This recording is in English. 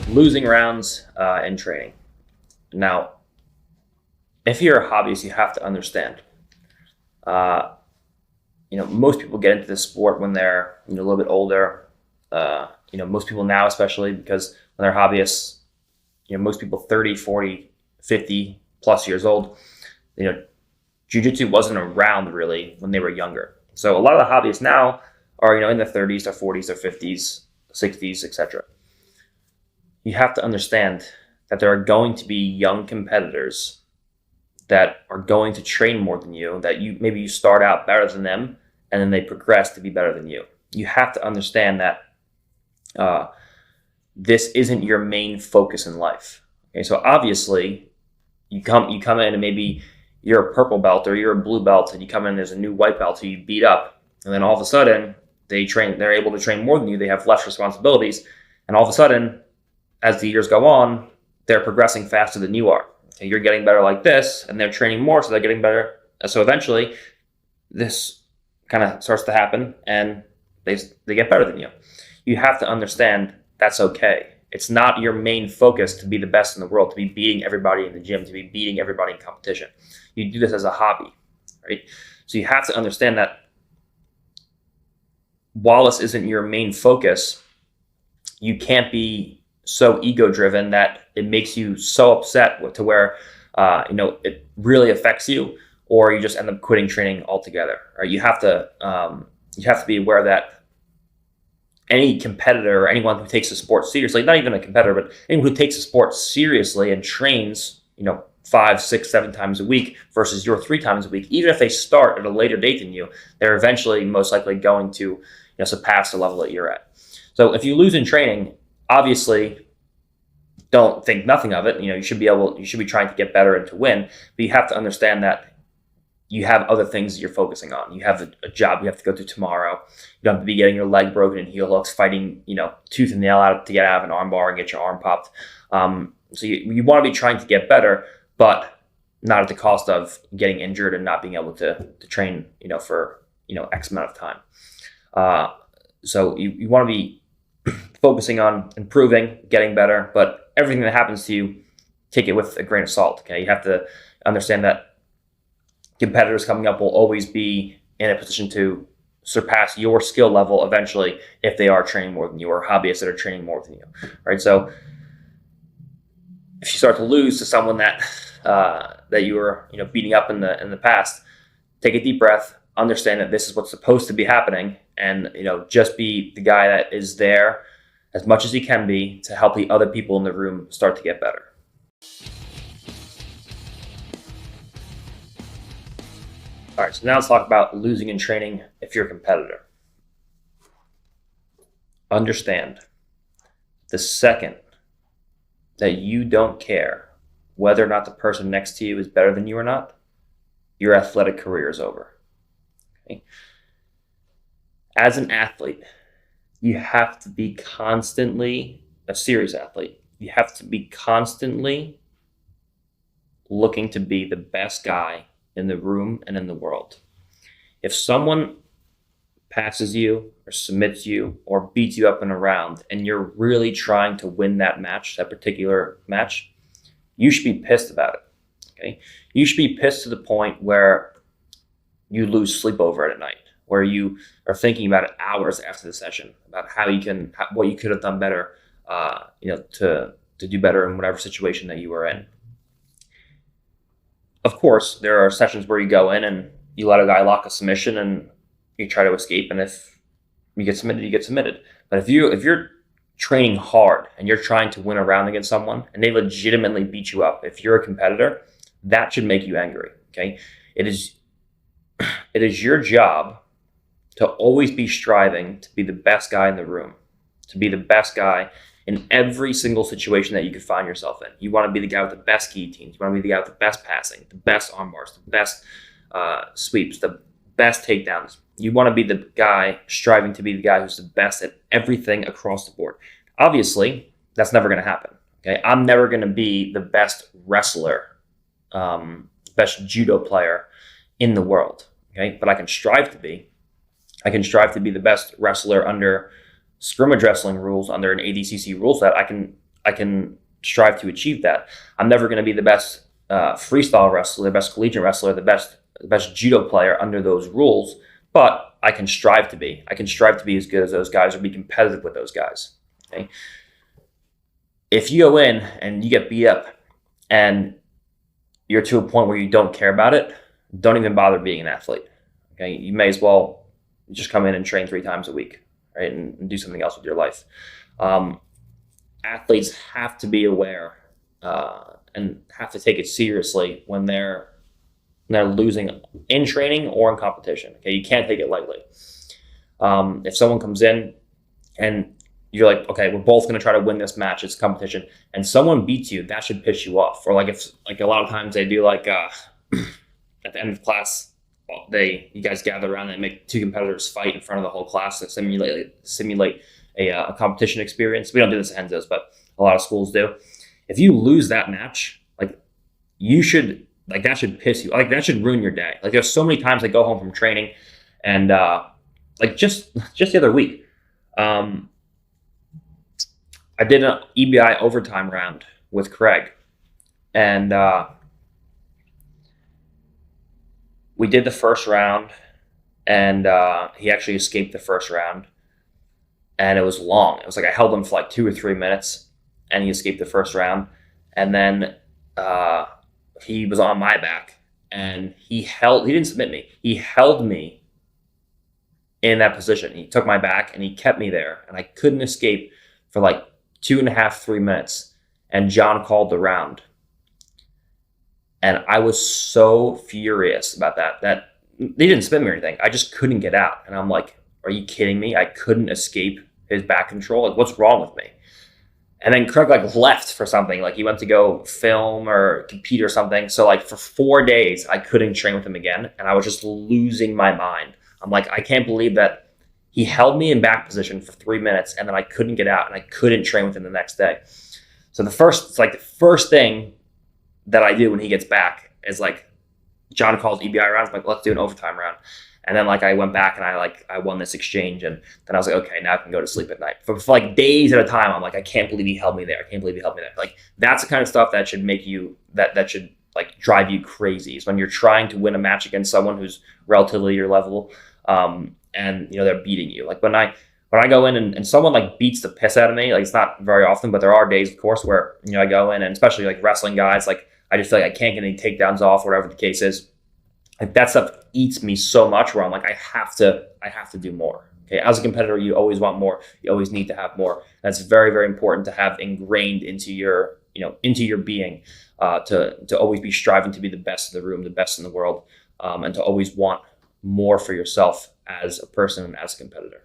losing rounds in training. Now, if you're a hobbyist, you have to understand. Most people get into this sport when they're a little bit older. Most people now, especially because when they're hobbyists, most people 30, 40, 50 plus years old, jiu-jitsu wasn't around really when they were younger. So a lot of the hobbyists now are, in their 30s, their 40s, their 50s, 60s, etc. You have to understand that there are going to be young competitors that are going to train more than you, that you start out better than them, and then they progress to be better than you. You have to understand that this isn't your main focus in life. Okay, so obviously you come in and maybe you're a purple belt or you're a blue belt, and you come in, there's a new white belt who you beat up, and then all of a sudden they're able to train more than you, they have less responsibilities, and all of a sudden, as the years go on, they're progressing faster than you are. Okay, you're getting better like this, and they're training more, so they're getting better. So eventually, this kind of starts to happen, and they get better than you. You have to understand that's okay. It's not your main focus to be the best in the world, to be beating everybody in the gym, to be beating everybody in competition. You do this as a hobby, right? So you have to understand that while this isn't your main focus, you can't be so ego-driven that it makes you so upset to where it really affects you, or you just end up quitting training altogether. Right? You have to be aware that any competitor or anyone who takes the sport seriously, not even a competitor, but anyone who takes the sport seriously and trains, 5, 6, 7 times a week versus your 3 times a week, even if they start at a later date than you, they're eventually most likely going to surpass the level that you're at. So if you lose in training, obviously don't think nothing of it. You should be trying to get better and to win, but you have to understand that you have other things that you're focusing on. You have a job you have to go to tomorrow. You don't have to be getting your leg broken in heel hooks, fighting, tooth and nail out to get out of an arm bar and get your arm popped. So you want to be trying to get better, but not at the cost of getting injured and not being able to train, for, X amount of time. So you want to be focusing on improving, getting better, but everything that happens to you, take it with a grain of salt. Okay, you have to understand that competitors coming up will always be in a position to surpass your skill level eventually if they are training more than you, or hobbyists that are training more than you. Right, so if you start to lose to someone that you were beating up in the past, take a deep breath, understand that this is what's supposed to be happening, and just be the guy that is there as much as you can be to help the other people in the room start to get better. All right, so now let's talk about losing in training if you're a competitor. Understand, the second that you don't care whether or not the person next to you is better than you or not, your athletic career is over. Okay? As an athlete, you have to be constantly, a serious athlete, you have to be constantly looking to be the best guy in the room and in the world. If someone passes you or submits you or beats you up in a round and you're really trying to win that match, that particular match, you should be pissed about it. Okay? You should be pissed to the point where you lose sleep over it at night, where you are thinking about it hours after the session, about what you could have done better, to do better in whatever situation that you were in. Of course, there are sessions where you go in and you let a guy lock a submission and you try to escape, and if you get submitted, you get submitted. But if you're training hard and you're trying to win a round against someone and they legitimately beat you up, if you're a competitor, that should make you angry. Okay, it is your job to always be striving to be the best guy in the room, to be the best guy in every single situation that you could find yourself in. You want to be the guy with the best guillotines. You want to be the guy with the best passing, the best arm bars, the best sweeps, the best takedowns. You want to be the guy striving to be the guy who's the best at everything across the board. Obviously, that's never going to happen. Okay, I'm never going to be the best wrestler, best judo player in the world. Okay, but I can strive to be. I can strive to be the best wrestler under scrimmage wrestling rules, under an ADCC rule set. I can I can strive to achieve that. I'm never going to be the best freestyle wrestler, the best collegiate wrestler, the best judo player under those rules, but I can strive to be. I can strive to be as good as those guys or be competitive with those guys. Okay. If you go in and you get beat up and you're to a point where you don't care about it, don't even bother being an athlete. Okay. You may as well just come in and train 3 times a week, right? And do something else with your life. Athletes have to be aware and have to take it seriously when they're losing in training or in competition. Okay, you can't take it lightly. If someone comes in and you're like, okay, we're both going to try to win this match, it's competition, and someone beats you, that should piss you off. Or like if like a lot of times they do like at the end of class, you guys gather around and make 2 competitors fight in front of the whole class to simulate a competition experience. We don't do this at Henzo's, but a lot of schools do. If you lose that match, like that should piss you. Like that should ruin your day. Like there's so many times I go home from training, and like just the other week, I did an EBI overtime round with Craig, and we did the first round, and he actually escaped the first round, and it was long. It was like I held him for like 2 or 3 minutes, and he escaped the first round, and then he was on my back, and he didn't submit me. He held me in that position. He took my back and he kept me there, and I couldn't escape for like 2.5, 3 minutes, and John called the round. And I was so furious about that they didn't submit me or anything. I just couldn't get out. And I'm like, are you kidding me? I couldn't escape his back control. Like, what's wrong with me? And then Craig like left for something. Like he went to go film or compete or something. So like for 4 days, I couldn't train with him again. And I was just losing my mind. I'm like, I can't believe that he held me in back position for 3 minutes and then I couldn't get out and I couldn't train with him the next day. So the first thing that I do when he gets back is like, John calls EBI rounds. I'm like, let's do an overtime round. And then like I went back and I won this exchange, and then I was like, okay, now I can go to sleep at night. For like days at a time, I'm like, I can't believe he held me there. I can't believe he held me there. Like that's the kind of stuff that should make you that should like drive you crazy. Is when you're trying to win a match against someone who's relatively your level, and they're beating you. Like when I go in and someone like beats the piss out of me, like it's not very often, but there are days, of course, where I go in, and especially like wrestling guys, like I just feel like I can't get any takedowns off, whatever the case is. Like that stuff eats me so much where I'm like, I have to do more. Okay. As a competitor, you always want more. You always need to have more. That's very, very important to have ingrained into your being, to always be striving to be the best in the room, the best in the world, and to always want more for yourself as a person and as a competitor.